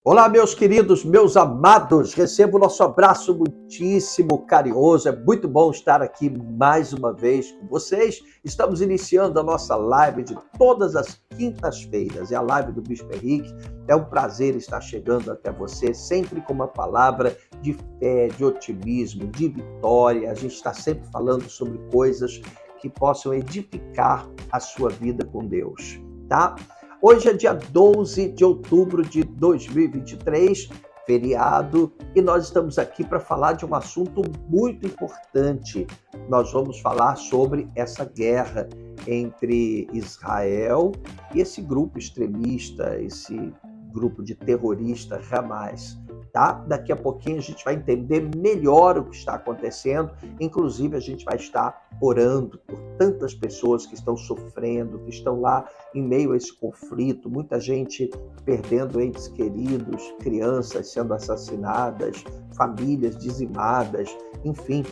Olá, meus queridos, meus amados, recebo o nosso abraço muitíssimo carinhoso. É muito bom estar aqui mais uma vez com vocês. Estamos iniciando a nossa live de todas as quintas-feiras. É a live do Bispo Henrique. É um prazer estar chegando até você, sempre com uma palavra de fé, de otimismo, de vitória. A gente está sempre falando sobre coisas que possam edificar a sua vida com Deus, tá? Hoje é dia 12 de outubro de 2023, feriado, e nós estamos aqui para falar de um assunto muito importante. Nós vamos falar sobre essa guerra entre Israel e esse grupo extremista, esse grupo de terroristas Hamas, tá? Daqui a pouquinho a gente vai entender melhor o que está acontecendo, inclusive a gente vai estar orando por tantas pessoas que estão sofrendo, que estão lá em meio a esse conflito, muita gente perdendo entes queridos, crianças sendo assassinadas, famílias dizimadas, enfim,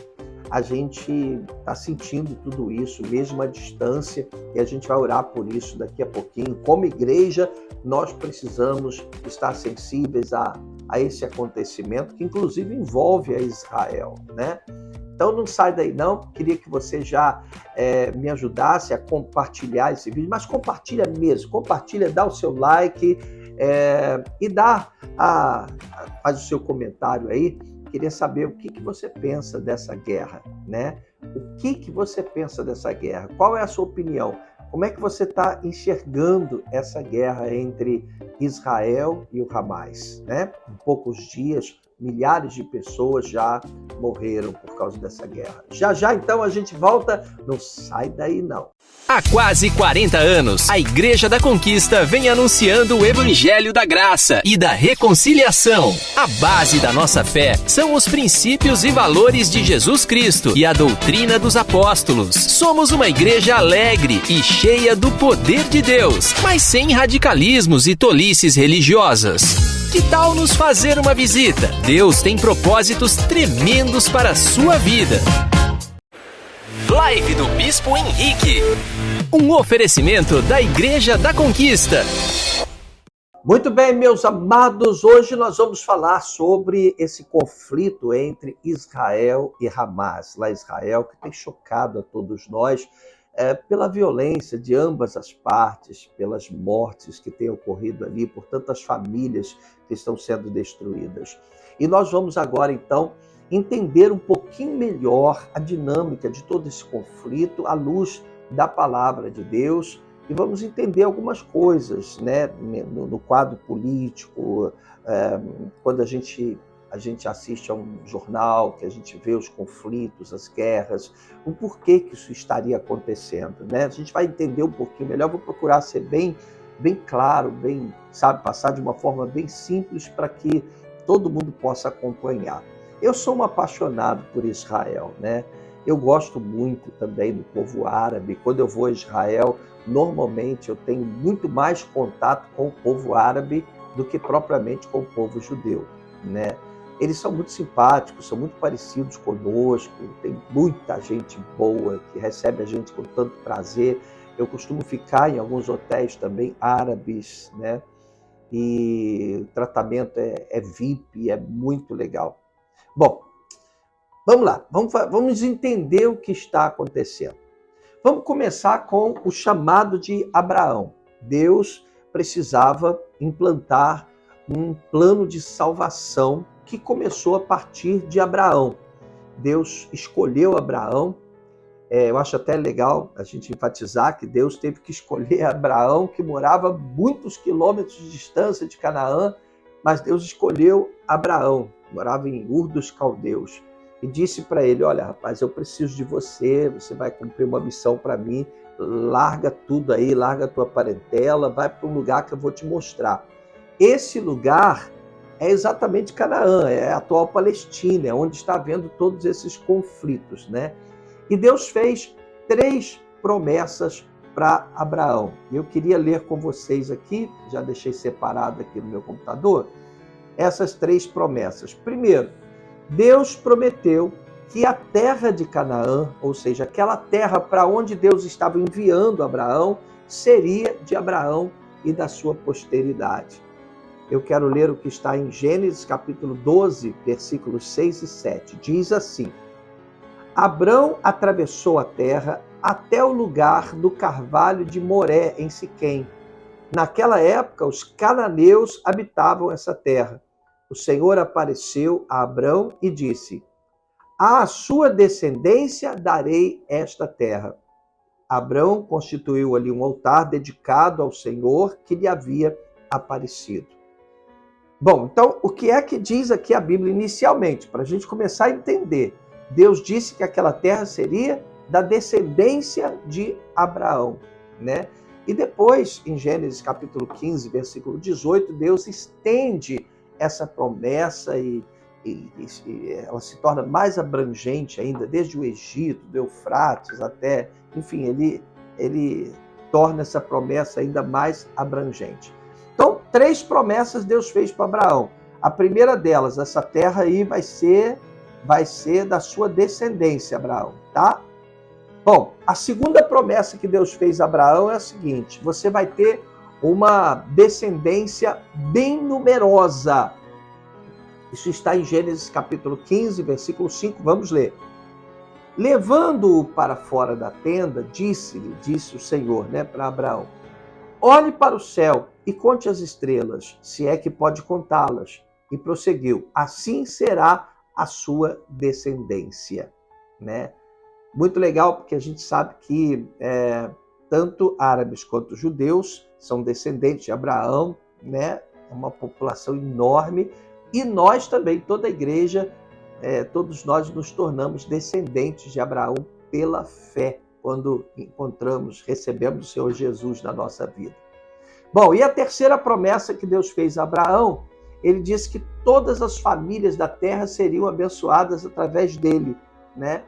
a gente está sentindo tudo isso, mesmo à distância, e a gente vai orar por isso daqui a pouquinho. Como igreja, nós precisamos estar sensíveis a esse acontecimento, que inclusive envolve a Israel, né? Então não sai daí não, queria que você já me ajudasse a compartilhar esse vídeo, mas compartilha mesmo, compartilha, dá o seu like e faz o seu comentário aí. Queria saber o que você pensa dessa guerra, né? O que você pensa dessa guerra? Qual é a sua opinião? Como é que você está enxergando essa guerra entre Israel e o Hamas, né? Em poucos dias, milhares de pessoas já morreram por causa dessa guerra. Já, então, a gente volta. Não sai daí, não. Há quase 40 anos, a Igreja da Conquista vem anunciando o Evangelho da Graça e da Reconciliação. A base da nossa fé são os princípios e valores de Jesus Cristo e a doutrina dos apóstolos. Somos uma igreja alegre e cheia do poder de Deus, mas sem radicalismos e tolices religiosas. Que tal nos fazer uma visita? Deus tem propósitos tremendos para a sua vida. Live do Bispo Henrique. Um oferecimento da Igreja da Conquista. Muito bem, meus amados, hoje nós vamos falar sobre esse conflito entre Israel e Hamas. Lá Israel, que tem chocado a todos nós pela violência de ambas as partes, pelas mortes que têm ocorrido ali, por tantas famílias que estão sendo destruídas. E nós vamos agora, então, entender um pouquinho melhor a dinâmica de todo esse conflito à luz da palavra de Deus, e vamos entender algumas coisas, né, no quadro político, quando a gente assiste a um jornal, que a gente vê os conflitos, as guerras, o porquê que isso estaria acontecendo, né? A gente vai entender um pouquinho melhor, vou procurar ser bem claro, passar de uma forma bem simples para que todo mundo possa acompanhar. Eu sou um apaixonado por Israel, né? Eu gosto muito também do povo árabe. Quando eu vou a Israel, normalmente eu tenho muito mais contato com o povo árabe do que propriamente com o povo judeu, né? Eles são muito simpáticos, são muito parecidos conosco, tem muita gente boa que recebe a gente com tanto prazer. Eu costumo ficar em alguns hotéis também árabes, né? E o tratamento é VIP, é muito legal. Bom, vamos lá, vamos entender o que está acontecendo. Vamos começar com o chamado de Abraão. Deus precisava implantar um plano de salvação que começou a partir de Abraão. Deus escolheu Abraão. Eu acho até legal a gente enfatizar que Deus teve que escolher Abraão, que morava muitos quilômetros de distância de Canaã, mas Deus escolheu Abraão, morava em Ur dos Caldeus, e disse para ele: olha, rapaz, eu preciso de você, você vai cumprir uma missão para mim, larga tudo aí, larga a tua parentela, vai para um lugar que eu vou te mostrar. Esse lugar é exatamente Canaã, é a atual Palestina, é onde está havendo todos esses conflitos, né? E Deus fez 3 promessas para Abraão. Eu queria ler com vocês aqui, já deixei separado aqui no meu computador, essas 3 promessas. Primeiro, Deus prometeu que a terra de Canaã, ou seja, aquela terra para onde Deus estava enviando Abraão, seria de Abraão e da sua posteridade. Eu quero ler o que está em Gênesis capítulo 12, versículos 6 e 7. Diz assim: Abrão atravessou a terra até o lugar do carvalho de Moré, em Siquém. Naquela época, os cananeus habitavam essa terra. O Senhor apareceu a Abrão e disse: À sua descendência darei esta terra. Abrão constituiu ali um altar dedicado ao Senhor que lhe havia aparecido. Bom, então, o que é que diz aqui a Bíblia inicialmente? Para a gente começar a entender. Deus disse que aquela terra seria da descendência de Abraão, né? E depois, em Gênesis capítulo 15, versículo 18, Deus estende essa promessa e ela se torna mais abrangente ainda, desde o Egito, do Eufrates até, enfim, ele torna essa promessa ainda mais abrangente. Então, 3 promessas Deus fez para Abraão. A primeira delas, essa terra aí vai ser da sua descendência, Abraão, tá? Bom, a segunda promessa que Deus fez a Abraão é a seguinte: você vai ter uma descendência bem numerosa. Isso está em Gênesis capítulo 15, versículo 5, vamos ler. Levando-o para fora da tenda, disse o Senhor, né, para Abraão: olhe para o céu e conte as estrelas, se é que pode contá-las. E prosseguiu: assim será a sua descendência, né? Muito legal, porque a gente sabe que tanto árabes quanto judeus são descendentes de Abraão, né? É uma população enorme. E nós também, toda a igreja, todos nós nos tornamos descendentes de Abraão pela fé, quando recebemos o Senhor Jesus na nossa vida. Bom, e a terceira promessa que Deus fez a Abraão, ele disse que todas as famílias da terra seriam abençoadas através dele, né?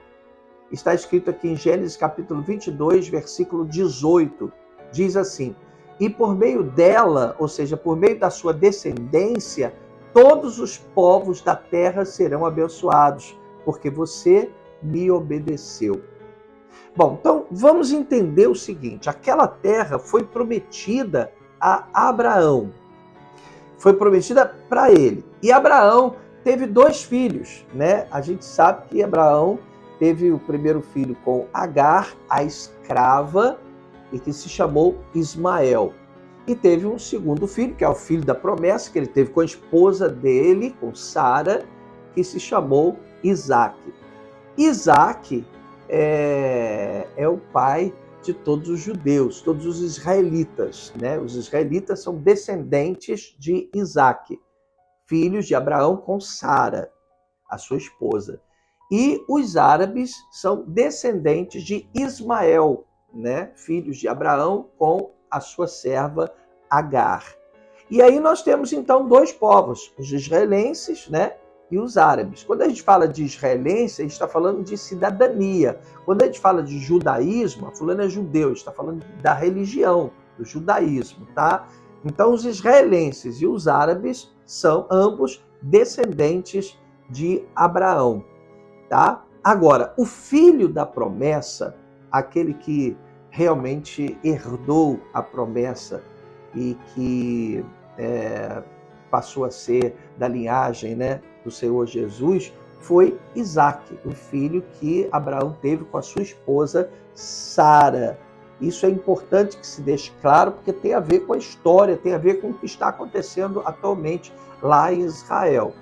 Está escrito aqui em Gênesis capítulo 22, versículo 18, diz assim: e por meio dela, ou seja, por meio da sua descendência, todos os povos da terra serão abençoados, porque você me obedeceu. Bom, então vamos entender o seguinte: aquela terra foi prometida a Abraão, foi prometida para ele. E Abraão teve 2 filhos, né? A gente sabe que Abraão teve o primeiro filho com Agar, a escrava, e que se chamou Ismael. E teve um segundo filho, que é o filho da promessa, que ele teve com a esposa dele, com Sara, que se chamou Isaac. Isaac é o pai de todos os judeus, todos os israelitas, né? Os israelitas são descendentes de Isaac, filhos de Abraão com Sara, a sua esposa. E os árabes são descendentes de Ismael, né? Filhos de Abraão com a sua serva Agar. E aí nós temos então 2 povos, os israelenses, né, e os árabes. Quando a gente fala de israelense, a gente está falando de cidadania. Quando a gente fala de judaísmo, fulano é judeu, a gente está falando da religião, do judaísmo, tá? Então os israelenses e os árabes são ambos descendentes de Abraão, tá? Agora, o filho da promessa, aquele que realmente herdou a promessa e que passou a ser da linhagem, né, do Senhor Jesus, foi Isaac, o filho que Abraão teve com a sua esposa Sara. Isso é importante que se deixe claro, porque tem a ver com a história, tem a ver com o que está acontecendo atualmente lá em Israel.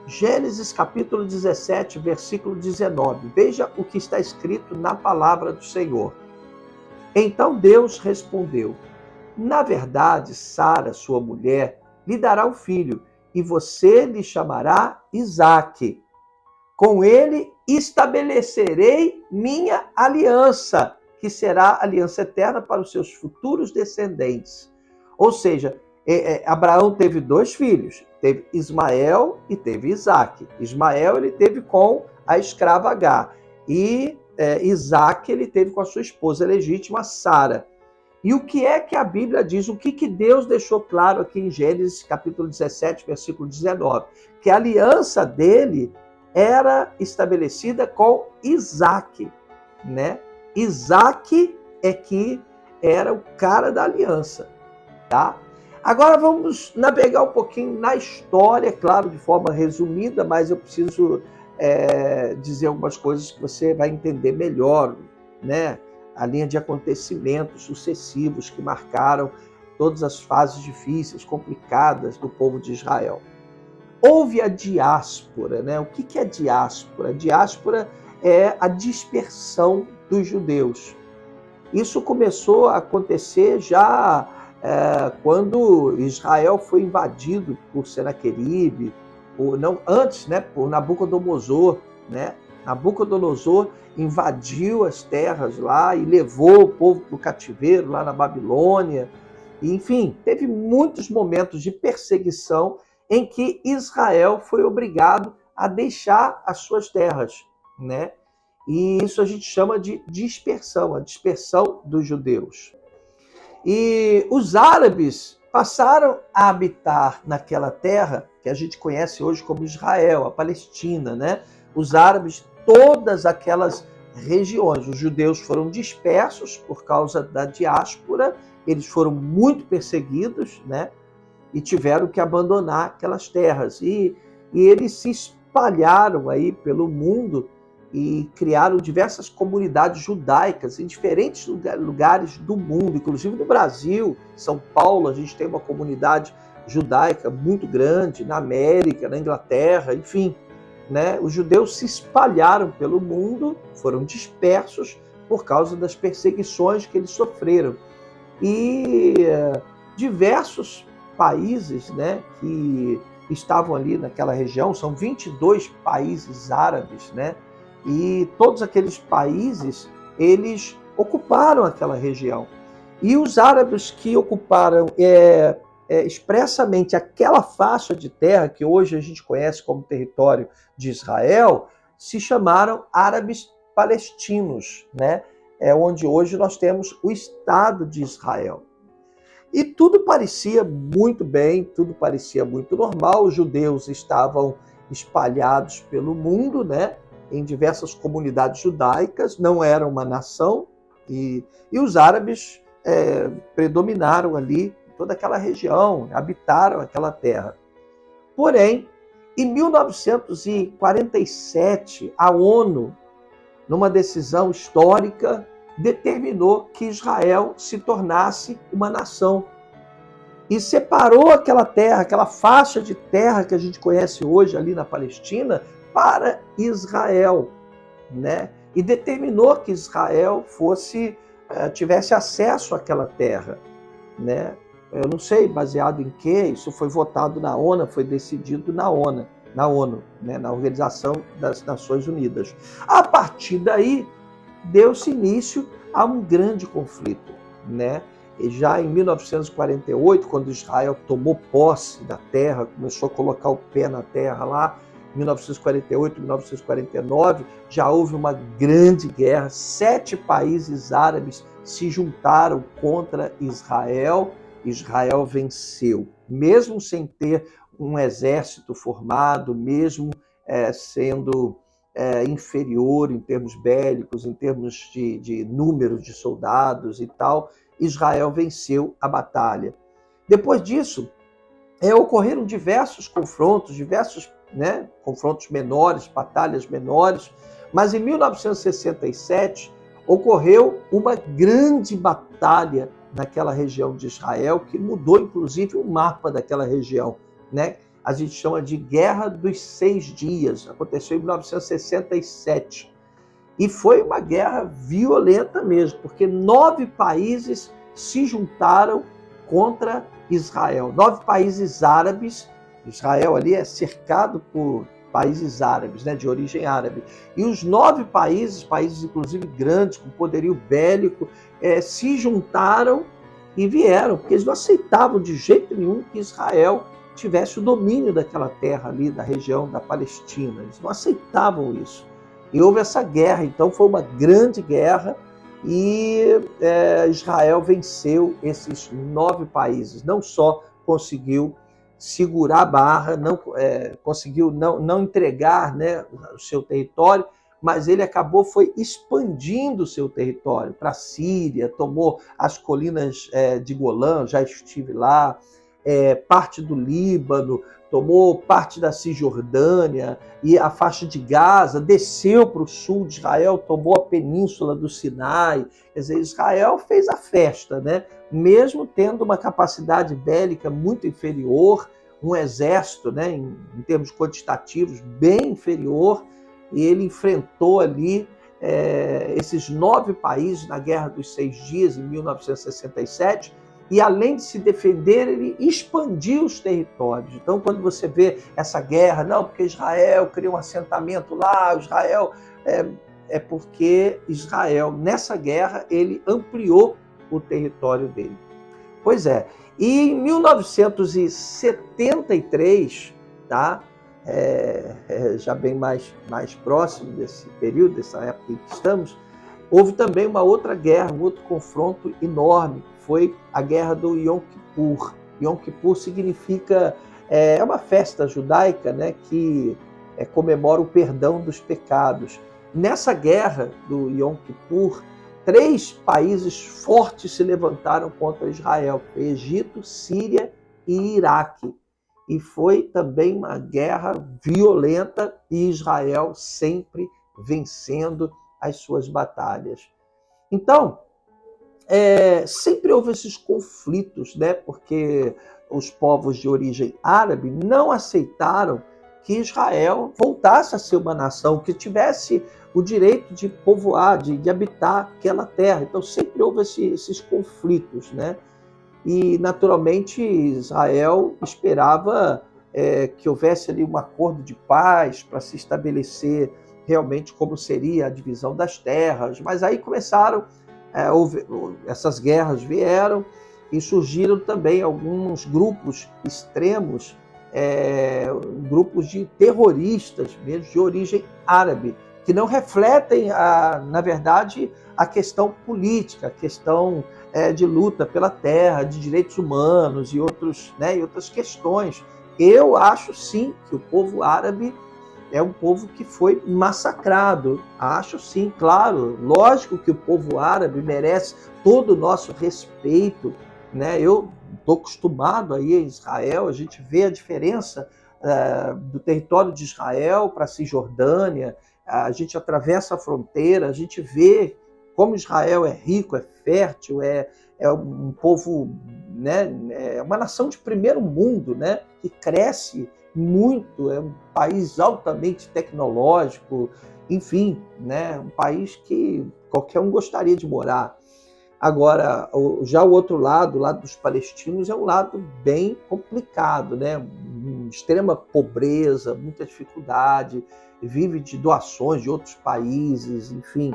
Gênesis capítulo 17, versículo 19. Veja o que está escrito na palavra do Senhor. Então Deus respondeu: na verdade, Sara, sua mulher, lhe dará um filho, e você lhe chamará Isaque. Com ele estabelecerei minha aliança, que será aliança eterna para os seus futuros descendentes. Ou seja, Abraão teve 2 filhos, teve Ismael e teve Isaque. Ismael ele teve com a escrava Agar, e Isaque ele teve com a sua esposa legítima Sara. E o que é que a Bíblia diz? O que Deus deixou claro aqui em Gênesis capítulo 17, versículo 19? Que a aliança dele era estabelecida com Isaque, né? Isaque é que era o cara da aliança, tá? Agora vamos navegar um pouquinho na história, claro, de forma resumida, mas eu preciso dizer algumas coisas que você vai entender melhor, né? A linha de acontecimentos sucessivos que marcaram todas as fases difíceis, complicadas do povo de Israel. Houve a diáspora, né? O que é diáspora? A diáspora é a dispersão dos judeus. Isso começou a acontecer já quando Israel foi invadido por Senaqueribe, antes, né, por Nabucodonosor, né? Nabucodonosor invadiu as terras lá e levou o povo para o cativeiro lá na Babilônia. Enfim, teve muitos momentos de perseguição em que Israel foi obrigado a deixar as suas terras, né? E isso a gente chama de dispersão, a dispersão dos judeus. E os árabes passaram a habitar naquela terra que a gente conhece hoje como Israel, a Palestina, né? Os árabes, todas aquelas regiões. Os judeus foram dispersos por causa da diáspora, eles foram muito perseguidos, né? E tiveram que abandonar aquelas terras. E eles se espalharam aí pelo mundo e criaram diversas comunidades judaicas em diferentes lugares do mundo, inclusive no Brasil, São Paulo, a gente tem uma comunidade judaica muito grande, na América, na Inglaterra, enfim, né? Os judeus se espalharam pelo mundo, foram dispersos por causa das perseguições que eles sofreram. E diversos países, né, que estavam ali naquela região, são 22 países árabes, né? E todos aqueles países, eles ocuparam aquela região. E os árabes que ocuparam expressamente aquela faixa de terra que hoje a gente conhece como território de Israel, se chamaram árabes palestinos, né? É onde hoje nós temos o Estado de Israel. E tudo parecia muito bem, tudo parecia muito normal. Os judeus estavam espalhados pelo mundo, né? Em diversas comunidades judaicas, não era uma nação, e os árabes predominaram ali em toda aquela região, habitaram aquela terra. Porém, em 1947, a ONU, numa decisão histórica, determinou que Israel se tornasse uma nação. E separou aquela terra, aquela faixa de terra que a gente conhece hoje ali na Palestina, para Israel, né? E determinou que Israel tivesse acesso àquela terra, né? Eu não sei baseado em que isso foi votado na ONU, foi decidido na ONU, né? Na Organização das Nações Unidas. A partir daí, deu-se início a um grande conflito, né? E já em 1948, quando Israel tomou posse da terra, começou a colocar o pé na terra lá, 1948, 1949, já houve uma grande guerra. 7 países árabes se juntaram contra Israel. Israel venceu, mesmo sem ter um exército formado, mesmo sendo inferior em termos bélicos, em termos de número de soldados e tal. Israel venceu a batalha. Depois disso, ocorreram diversos confrontos, confrontos menores, batalhas menores, mas em 1967 ocorreu uma grande batalha naquela região de Israel, que mudou inclusive o mapa daquela região, né? A gente chama de Guerra dos 6 Dias, aconteceu em 1967. E foi uma guerra violenta mesmo, porque 9 países se juntaram contra Israel. 9 países árabes. Israel ali é cercado por países árabes, né, de origem árabe. E os 9 países inclusive grandes, com poderio bélico, se juntaram e vieram, porque eles não aceitavam de jeito nenhum que Israel tivesse o domínio daquela terra ali, da região da Palestina. Eles não aceitavam isso. E houve essa guerra, então foi uma grande guerra, e Israel venceu esses 9 países. Não só conseguiu segurar a barra, conseguiu não entregar, né, o seu território, mas ele foi expandindo o seu território para a Síria, tomou as colinas de Golã, já estive lá, parte do Líbano, tomou parte da Cisjordânia e a faixa de Gaza, desceu para o sul de Israel, tomou a península do Sinai. Quer dizer, Israel fez a festa, né? Mesmo tendo uma capacidade bélica muito inferior, um exército, né, em termos quantitativos, bem inferior, e ele enfrentou ali esses 9 países na Guerra dos 6 Dias, em 1967, e além de se defender, ele expandiu os territórios. Então, quando você vê essa guerra, não, porque Israel criou um assentamento lá, Israel... É porque Israel, nessa guerra, ele ampliou o território dele. Pois é. E em 1973, tá? Já bem mais próximo desse período, dessa época em que estamos, houve também uma outra guerra, um outro confronto enorme, que foi a guerra do Yom Kippur. Yom Kippur significa, é uma festa judaica, né, que comemora o perdão dos pecados. Nessa guerra do Yom Kippur, 3 países fortes se levantaram contra Israel: Egito, Síria e Iraque. E foi também uma guerra violenta e Israel sempre vencendo as suas batalhas. Então, sempre houve esses conflitos, né? Porque os povos de origem árabe não aceitaram que Israel voltasse a ser uma nação, que tivesse o direito de povoar, de habitar aquela terra. Então sempre houve esses conflitos, né? E naturalmente Israel esperava que houvesse ali um acordo de paz para se estabelecer realmente como seria a divisão das terras. Mas aí começaram, essas guerras vieram e surgiram também alguns grupos extremos, grupos de terroristas mesmo, de origem árabe, que não refletem, na verdade, a questão política, a questão de luta pela terra, de direitos humanos e outras questões. Eu acho, sim, que o povo árabe é um povo que foi massacrado. Acho, sim, claro, lógico que o povo árabe merece todo o nosso respeito, né? Eu estou acostumado aí em Israel, a gente vê a diferença do território de Israel para a Cisjordânia, a gente atravessa a fronteira, a gente vê como Israel é rico, é fértil, é um povo, né, é uma nação de primeiro mundo, né, que cresce muito, é um país altamente tecnológico, enfim, né, um país que qualquer um gostaria de morar. Agora, já o outro lado, o lado dos palestinos, é um lado bem complicado, né? Extrema pobreza, muita dificuldade, vive de doações de outros países, enfim.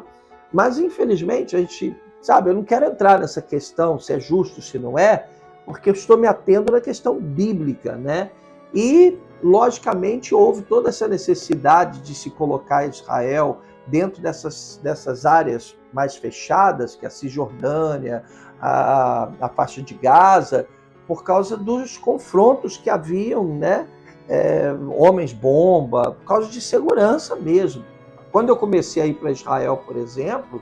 Mas, infelizmente, a gente, sabe, eu não quero entrar nessa questão, se é justo, se não é, porque eu estou me atendo na questão bíblica, né? E, logicamente, houve toda essa necessidade de se colocar Israel dentro dessas áreas mais fechadas, que é a Cisjordânia, a faixa de Gaza, por causa dos confrontos que haviam, né? Homens-bomba, por causa de segurança mesmo. Quando eu comecei a ir para Israel, por exemplo,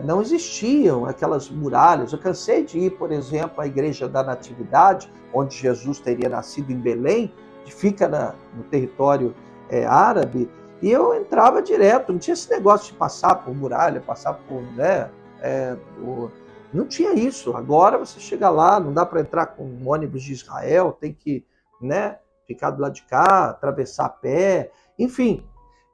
não existiam aquelas muralhas. Eu cansei de ir, por exemplo, à Igreja da Natividade, onde Jesus teria nascido em Belém, que fica no território árabe, e eu entrava direto, não tinha esse negócio de passar por muralha, passar por... Não tinha isso. Agora você chega lá, não dá para entrar com um ônibus de Israel, tem que, né, ficar do lado de cá, atravessar a pé, enfim.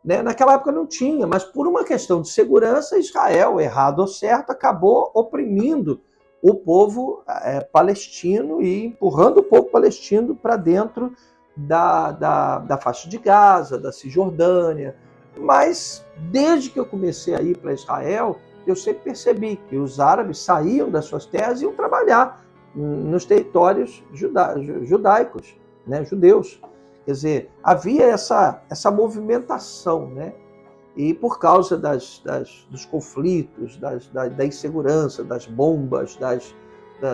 Né? Naquela época não tinha, mas por uma questão de segurança, Israel, errado ou certo, acabou oprimindo o povo palestino e empurrando o povo palestino para dentro da faixa de Gaza, da Cisjordânia. Mas, desde que eu comecei a ir para Israel, eu sempre percebi que os árabes saíam das suas terras e iam trabalhar nos territórios judaicos, né, judeus. Quer dizer, havia essa movimentação, né? E por causa dos conflitos, da insegurança, das bombas,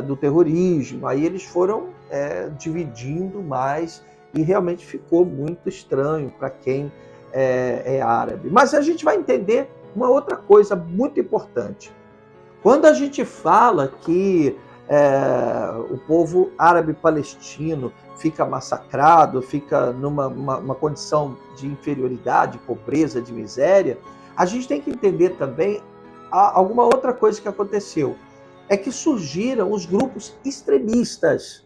do terrorismo, aí eles foram dividindo mais e realmente ficou muito estranho para quem é árabe. Mas a gente vai entender uma outra coisa muito importante. Quando a gente fala que o povo árabe-palestino fica massacrado, fica numa condição de inferioridade, pobreza, de miséria, a gente tem que entender também alguma outra coisa que aconteceu. É que surgiram os grupos extremistas.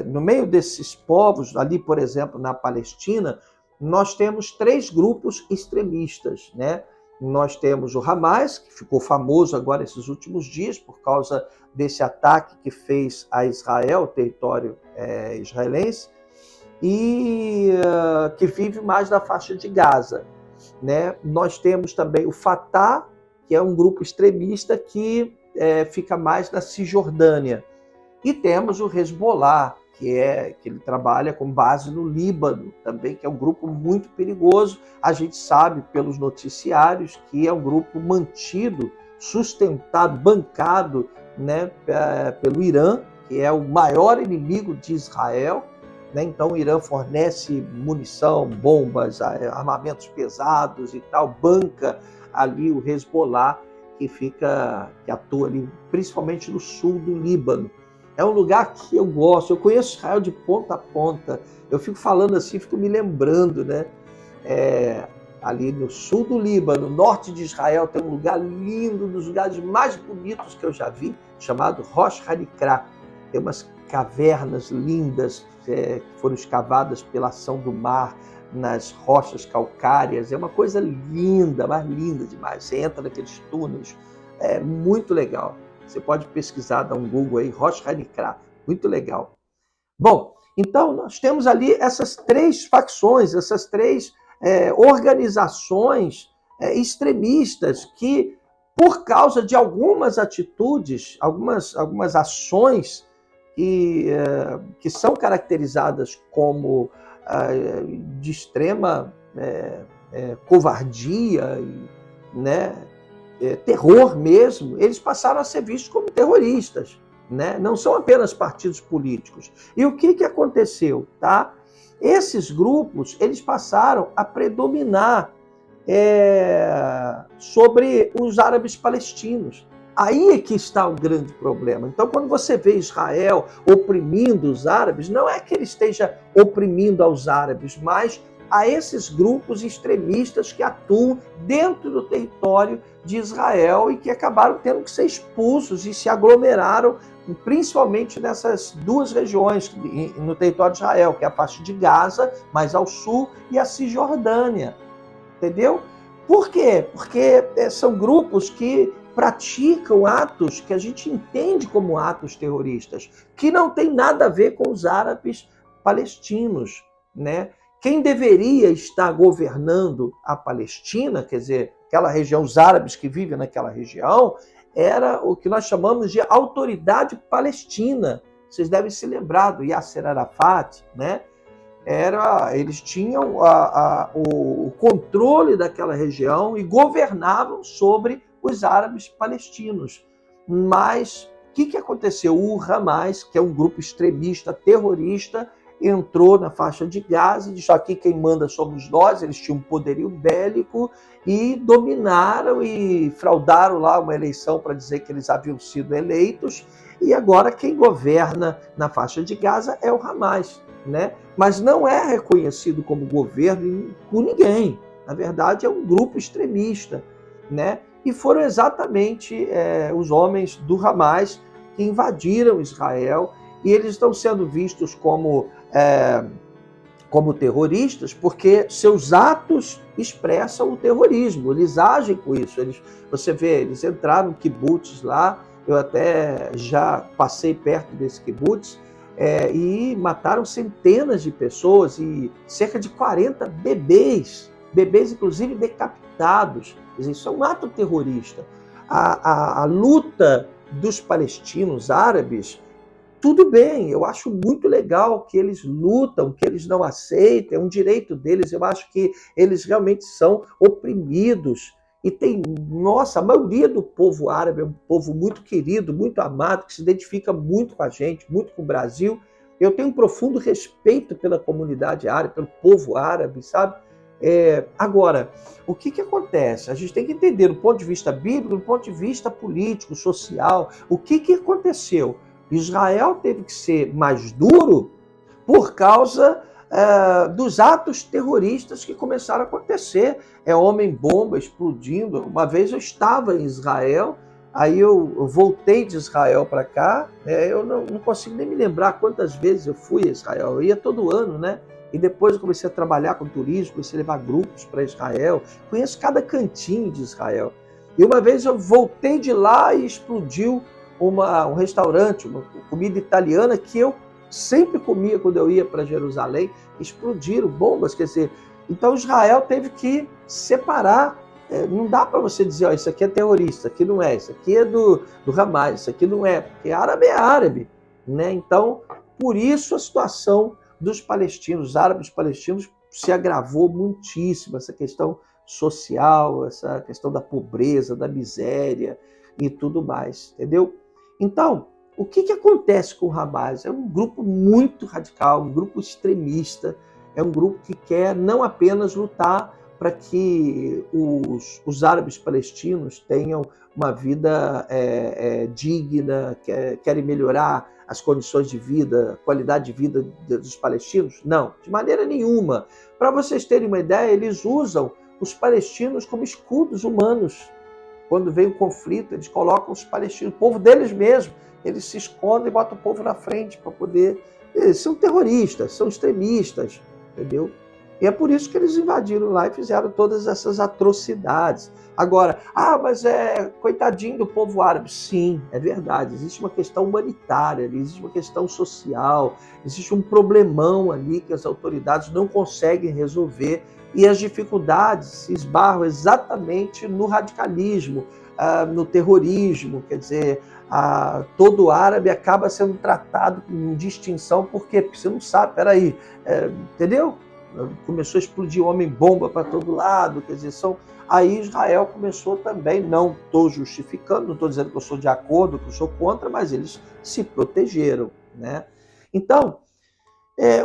No meio desses povos, ali, por exemplo, na Palestina, nós temos 3 grupos extremistas, né? Nós temos o Hamas, que ficou famoso agora esses últimos dias por causa desse ataque que fez a Israel, o território israelense, e que vive mais na faixa de Gaza, né? Nós temos também o Fatah, que é um grupo extremista que fica mais na Cisjordânia. E temos o Hezbollah, que ele trabalha com base no Líbano, também, que é um grupo muito perigoso. A gente sabe pelos noticiários que é um grupo mantido, sustentado, bancado, né, pelo Irã, que é o maior inimigo de Israel, né? Então o Irã fornece munição, bombas, armamentos pesados e tal, banca ali o Hezbollah, que atua ali, principalmente no sul do Líbano. É um lugar que eu gosto, eu conheço Israel de ponta a ponta, eu fico falando assim, fico me lembrando, né? Ali no sul do Líbano, no norte de Israel, tem um lugar lindo, um dos lugares mais bonitos que eu já vi, chamado Rosh Hanikra. Tem umas cavernas lindas que foram escavadas pela ação do mar nas rochas calcárias. É uma coisa linda, mas linda demais. Você entra naqueles túneis, é muito legal. Você pode pesquisar, dar um Google aí, Rosh Hanikra, muito legal. Bom, então nós temos ali essas 3 facções, essas 3 organizações extremistas que, por causa de algumas atitudes, algumas ações que são caracterizadas como de extrema covardia, né? Terror mesmo, eles passaram a ser vistos como terroristas, né? Não são apenas partidos políticos. E o que aconteceu? Tá? Esses grupos eles passaram a predominar sobre os árabes palestinos. Aí é que está o grande problema. Então, quando você vê Israel oprimindo os árabes, não é que ele esteja oprimindo aos árabes, mas a esses grupos extremistas que atuam dentro do território de Israel e que acabaram tendo que ser expulsos e se aglomeraram, principalmente nessas 2 regiões no território de Israel, que é a faixa de Gaza, mais ao sul, e a Cisjordânia. Entendeu? Por quê? Porque são grupos que praticam atos que a gente entende como atos terroristas, que não tem nada a ver com os árabes palestinos, né? Quem deveria estar governando a Palestina, quer dizer, aquela região, os árabes que vivem naquela região, era o que nós chamamos de Autoridade Palestina. Vocês devem se lembrar do Yasser Arafat, né? Eles tinham o controle daquela região e governavam sobre os árabes palestinos. Mas o que aconteceu? O Hamas, que é um grupo extremista, terrorista, entrou na faixa de Gaza e disse: aqui quem manda somos nós. Eles tinham um poderio bélico e dominaram e fraudaram lá uma eleição para dizer que eles haviam sido eleitos, e agora quem governa na faixa de Gaza é o Hamas, né? Mas não é reconhecido como governo por ninguém. Na verdade, é um grupo extremista, né? E foram exatamente os homens do Hamas que invadiram Israel, e eles estão sendo vistos como terroristas porque seus atos expressam o terrorismo, eles agem com isso. Você vê, eles entraram no kibbutz lá, eu até já passei perto desse kibbutz, e mataram centenas de pessoas e cerca de 40 bebês inclusive decapitados. Isso é um ato terrorista. A luta dos palestinos árabes, tudo bem, eu acho muito legal que eles lutam, que eles não aceitem, é um direito deles. Eu acho que eles realmente são oprimidos. E a maioria do povo árabe é um povo muito querido, muito amado, que se identifica muito com a gente, muito com o Brasil. Eu tenho um profundo respeito pela comunidade árabe, pelo povo árabe, sabe? Agora, o que acontece? A gente tem que entender do ponto de vista bíblico, do ponto de vista político, social, o que aconteceu? Israel teve que ser mais duro por causa dos atos terroristas que começaram a acontecer. Homem-bomba explodindo. Uma vez eu estava em Israel, aí eu voltei de Israel para cá, eu não consigo nem me lembrar quantas vezes eu fui a Israel. Eu ia todo ano, né? E depois eu comecei a trabalhar com turismo, comecei a levar grupos para Israel. Conheço cada cantinho de Israel. E uma vez eu voltei de lá e explodiu um restaurante, uma comida italiana que eu sempre comia quando eu ia para Jerusalém. Explodiram bombas, quer dizer, então Israel teve que separar. Não dá para você dizer, isso aqui é terrorista, isso aqui não é, isso aqui é do Hamas, isso aqui não é, porque árabe é árabe, né? Então, por isso a situação dos palestinos, árabes palestinos, se agravou muitíssimo, essa questão social, essa questão da pobreza, da miséria e tudo mais, entendeu? Então, o que acontece com o Hamas? É um grupo muito radical, um grupo extremista, é um grupo que quer não apenas lutar para que os árabes palestinos tenham uma vida digna, querem melhorar as condições de vida, a qualidade de vida dos palestinos? Não, de maneira nenhuma. Para vocês terem uma ideia, eles usam os palestinos como escudos humanos. Quando vem o conflito, eles colocam os palestinos, o povo deles mesmo, eles se escondem e botam o povo na frente para poder... Eles são terroristas, são extremistas, entendeu? E é por isso que eles invadiram lá e fizeram todas essas atrocidades. Agora, mas coitadinho do povo árabe. Sim, é verdade. Existe uma questão humanitária ali, existe uma questão social, existe um problemão ali que as autoridades não conseguem resolver e as dificuldades se esbarram exatamente no radicalismo, no terrorismo. Quer dizer, todo árabe acaba sendo tratado com distinção. Por quê? Porque você não sabe, peraí, entendeu? Começou a explodir homem-bomba para todo lado, quer dizer, aí Israel começou também, não estou justificando, não estou dizendo que eu sou de acordo, que eu sou contra, mas eles se protegeram, né? Então,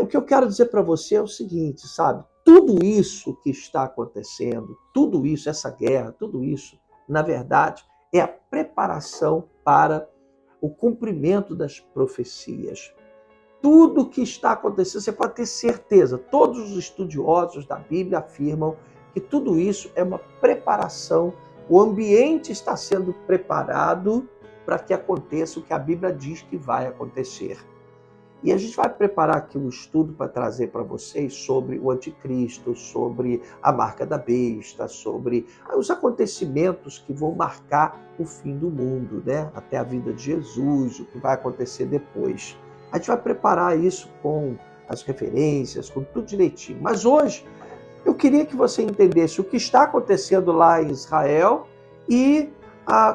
o que eu quero dizer para você é o seguinte, sabe? Tudo isso que está acontecendo, tudo isso, essa guerra, tudo isso, na verdade, é a preparação para o cumprimento das profecias. Tudo o que está acontecendo, você pode ter certeza, todos os estudiosos da Bíblia afirmam que tudo isso é uma preparação, o ambiente está sendo preparado para que aconteça o que a Bíblia diz que vai acontecer. E a gente vai preparar aqui um estudo para trazer para vocês sobre o anticristo, sobre a marca da besta, sobre os acontecimentos que vão marcar o fim do mundo, né? Até a vinda de Jesus, o que vai acontecer depois. A gente vai preparar isso com as referências, com tudo direitinho. Mas hoje, eu queria que você entendesse o que está acontecendo lá em Israel e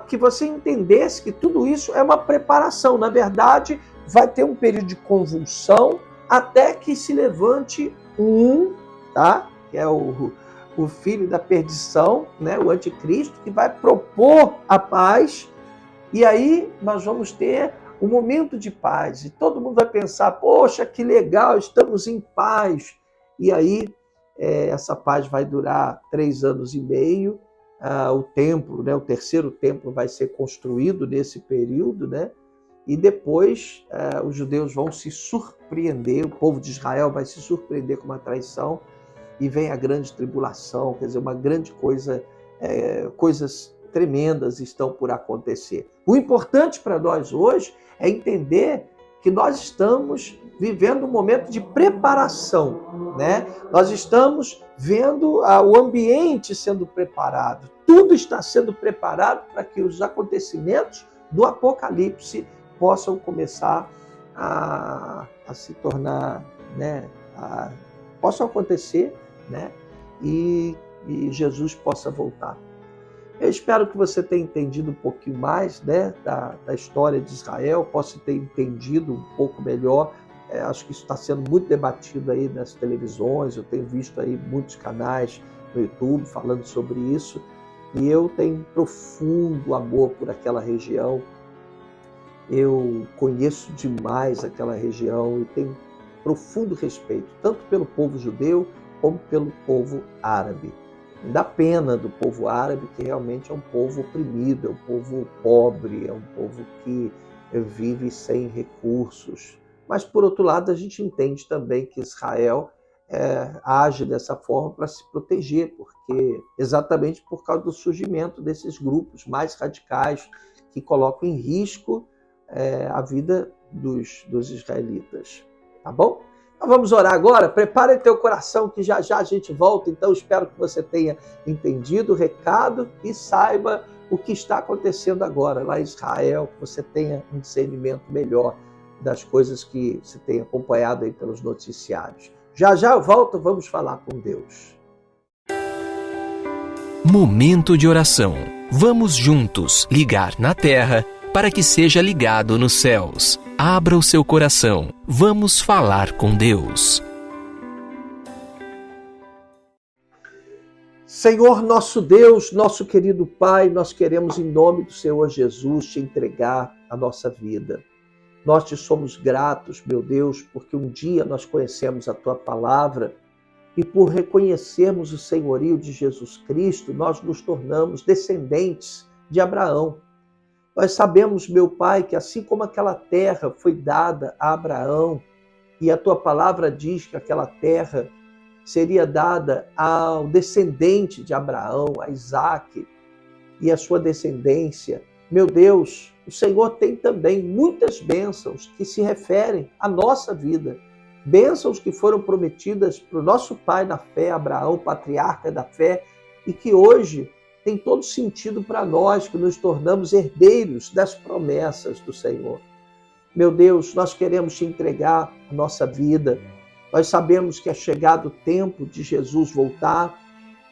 que você entendesse que tudo isso é uma preparação. Na verdade, vai ter um período de convulsão até que se levante tá? Que é o filho da perdição, né? O anticristo, que vai propor a paz. E aí nós vamos ter um momento de paz, e todo mundo vai pensar, poxa, que legal, estamos em paz. E aí, essa paz vai durar 3 anos e meio, o templo, né, o terceiro templo vai ser construído nesse período, né? E depois os judeus vão se surpreender, o povo de Israel vai se surpreender com uma traição, e vem a grande tribulação, quer dizer, uma grande coisa, coisas tremendas estão por acontecer. O importante para nós hoje é entender que nós estamos vivendo um momento de preparação, né? Nós estamos vendo o ambiente sendo preparado. Tudo está sendo preparado para que os acontecimentos do Apocalipse possam começar a se tornar, né? Possam acontecer, né? E Jesus possa voltar. Eu espero que você tenha entendido um pouquinho mais, né, da história de Israel, possa ter entendido um pouco melhor. Acho que isso está sendo muito debatido aí nas televisões, eu tenho visto aí muitos canais no YouTube falando sobre isso, e eu tenho profundo amor por aquela região. Eu conheço demais aquela região e tenho profundo respeito, tanto pelo povo judeu, como pelo povo árabe. Me dá pena do povo árabe, que realmente é um povo oprimido, é um povo pobre, é um povo que vive sem recursos. Mas, por outro lado, a gente entende também que Israel age dessa forma para se proteger, porque exatamente por causa do surgimento desses grupos mais radicais que colocam em risco a vida dos israelitas. Tá bom? Então vamos orar agora. Prepare teu coração que já já a gente volta. Então espero que você tenha entendido o recado e saiba o que está acontecendo agora lá em Israel, que você tenha um discernimento melhor das coisas que você tem acompanhado aí pelos noticiários. Já já eu volto, vamos falar com Deus. Momento de oração. Vamos juntos ligar na terra para que seja ligado nos céus. Abra o seu coração. Vamos falar com Deus. Senhor nosso Deus, nosso querido Pai, nós queremos em nome do Senhor Jesus te entregar a nossa vida. Nós te somos gratos, meu Deus, porque um dia nós conhecemos a tua palavra e por reconhecermos o senhorio de Jesus Cristo, nós nos tornamos descendentes de Abraão. Nós sabemos, meu Pai, que assim como aquela terra foi dada a Abraão, e a tua palavra diz que aquela terra seria dada ao descendente de Abraão, a Isaque, e a sua descendência, meu Deus, o Senhor tem também muitas bênçãos que se referem à nossa vida. Bênçãos que foram prometidas para o nosso pai na fé, Abraão, patriarca da fé, e que hoje tem todo sentido para nós, que nos tornamos herdeiros das promessas do Senhor. Meu Deus, nós queremos te entregar a nossa vida. Nós sabemos que é chegado o tempo de Jesus voltar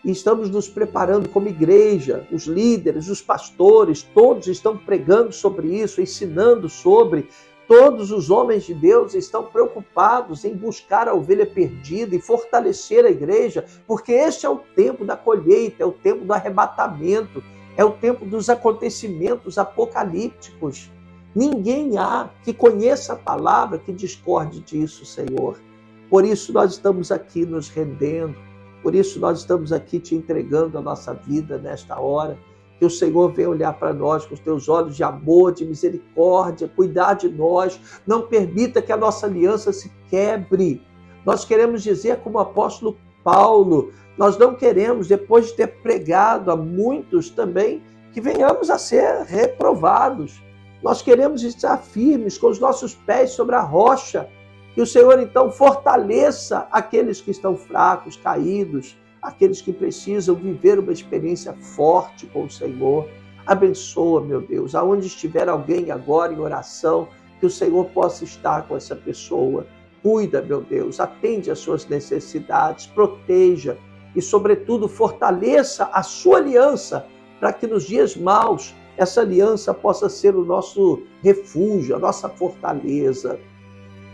e estamos nos preparando como igreja. Os líderes, os pastores, todos estão pregando sobre isso, ensinando sobre. Todos os homens de Deus estão preocupados em buscar a ovelha perdida e fortalecer a igreja, porque este é o tempo da colheita, é o tempo do arrebatamento, é o tempo dos acontecimentos apocalípticos. Ninguém há que conheça a palavra que discorde disso, Senhor. Por isso nós estamos aqui nos rendendo, por isso nós estamos aqui te entregando a nossa vida nesta hora. Que o Senhor venha olhar para nós com os teus olhos de amor, de misericórdia, cuidar de nós. Não permita que a nossa aliança se quebre. Nós queremos dizer como o apóstolo Paulo, nós não queremos, depois de ter pregado a muitos também, que venhamos a ser reprovados. Nós queremos estar firmes com os nossos pés sobre a rocha. Que o Senhor, então, fortaleça aqueles que estão fracos, caídos, aqueles que precisam viver uma experiência forte com o Senhor. Abençoa, meu Deus, aonde estiver alguém agora em oração, que o Senhor possa estar com essa pessoa. Cuida, meu Deus, atende às suas necessidades, proteja e, sobretudo, fortaleça a sua aliança, para que nos dias maus essa aliança possa ser o nosso refúgio, a nossa fortaleza.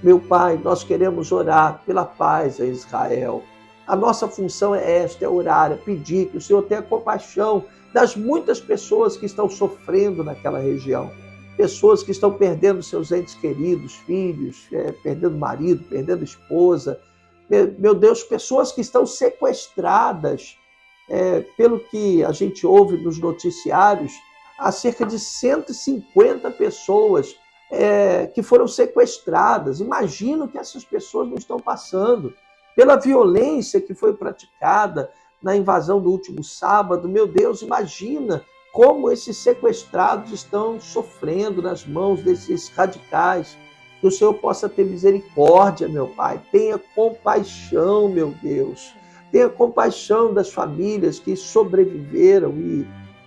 Meu Pai, nós queremos orar pela paz em Israel. A nossa função é esta, é orar, é pedir que o Senhor tenha compaixão das muitas pessoas que estão sofrendo naquela região. Pessoas que estão perdendo seus entes queridos, filhos, perdendo marido, perdendo esposa. Meu Deus, pessoas que estão sequestradas. Pelo que a gente ouve nos noticiários, há cerca de 150 pessoas que foram sequestradas. Imagino que essas pessoas não estão passando pela violência que foi praticada na invasão do último sábado. Meu Deus, imagina como esses sequestrados estão sofrendo nas mãos desses radicais. Que o Senhor possa ter misericórdia, meu Pai. Tenha compaixão, meu Deus. Tenha compaixão das famílias que sobreviveram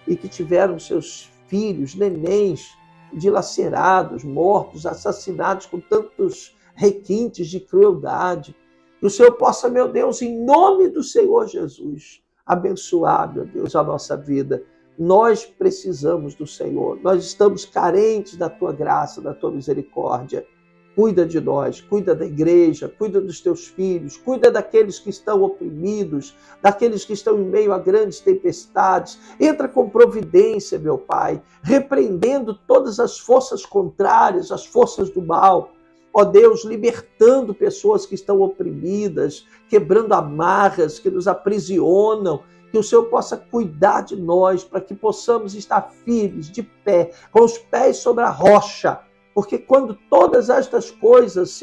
e que tiveram seus filhos, nenéns, dilacerados, mortos, assassinados com tantos requintes de crueldade. Que o Senhor possa, meu Deus, em nome do Senhor Jesus, abençoar, meu Deus, a nossa vida. Nós precisamos do Senhor, nós estamos carentes da tua graça, da tua misericórdia. Cuida de nós, cuida da igreja, cuida dos teus filhos, cuida daqueles que estão oprimidos, daqueles que estão em meio a grandes tempestades. Entra com providência, meu Pai, repreendendo todas as forças contrárias, as forças do mal. ó Deus, libertando pessoas que estão oprimidas, quebrando amarras que nos aprisionam, que o Senhor possa cuidar de nós, para que possamos estar firmes, de pé, com os pés sobre a rocha, porque quando todas estas coisas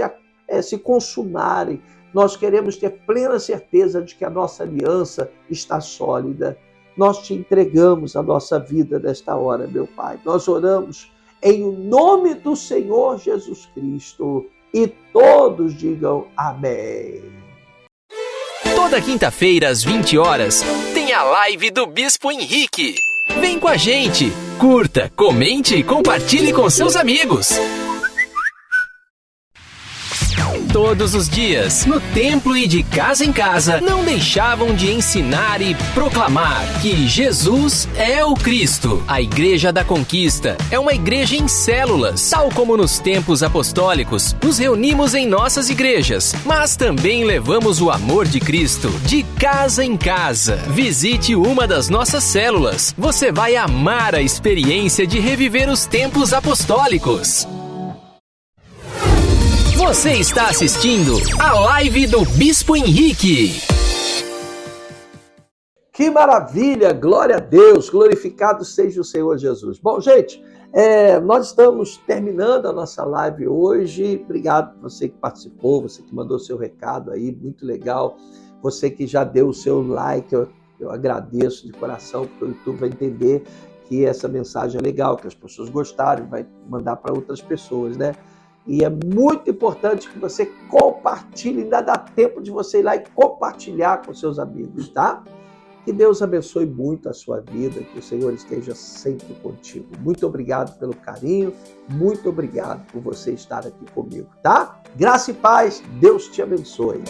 se consumarem, nós queremos ter plena certeza de que a nossa aliança está sólida. Nós te entregamos a nossa vida nesta hora, meu Pai. Nós oramos em nome do Senhor Jesus Cristo, e todos digam amém. Toda quinta-feira, às 20 horas, tem a live do Bispo Henrique. Vem com a gente, curta, comente e compartilhe com seus amigos. Todos os dias, no templo e de casa em casa, não deixavam de ensinar e proclamar que Jesus é o Cristo. A Igreja da Conquista é uma igreja em células. Tal como nos tempos apostólicos, nos reunimos em nossas igrejas, mas também levamos o amor de Cristo de casa em casa. Visite uma das nossas células. Você vai amar a experiência de reviver os tempos apostólicos. Você está assistindo a live do Bispo Henrique. Que maravilha! Glória a Deus! Glorificado seja o Senhor Jesus. Bom, gente, nós estamos terminando a nossa live hoje. Obrigado você que participou, você que mandou seu recado aí, muito legal. Você que já deu o seu like, eu agradeço de coração, porque o YouTube vai entender que essa mensagem é legal, que as pessoas gostaram, vai mandar para outras pessoas, né? E é muito importante que você compartilhe, ainda dá tempo de você ir lá e compartilhar com seus amigos, tá? Que Deus abençoe muito a sua vida, que o Senhor esteja sempre contigo. Muito obrigado pelo carinho, muito obrigado por você estar aqui comigo, tá? Graça e paz, Deus te abençoe.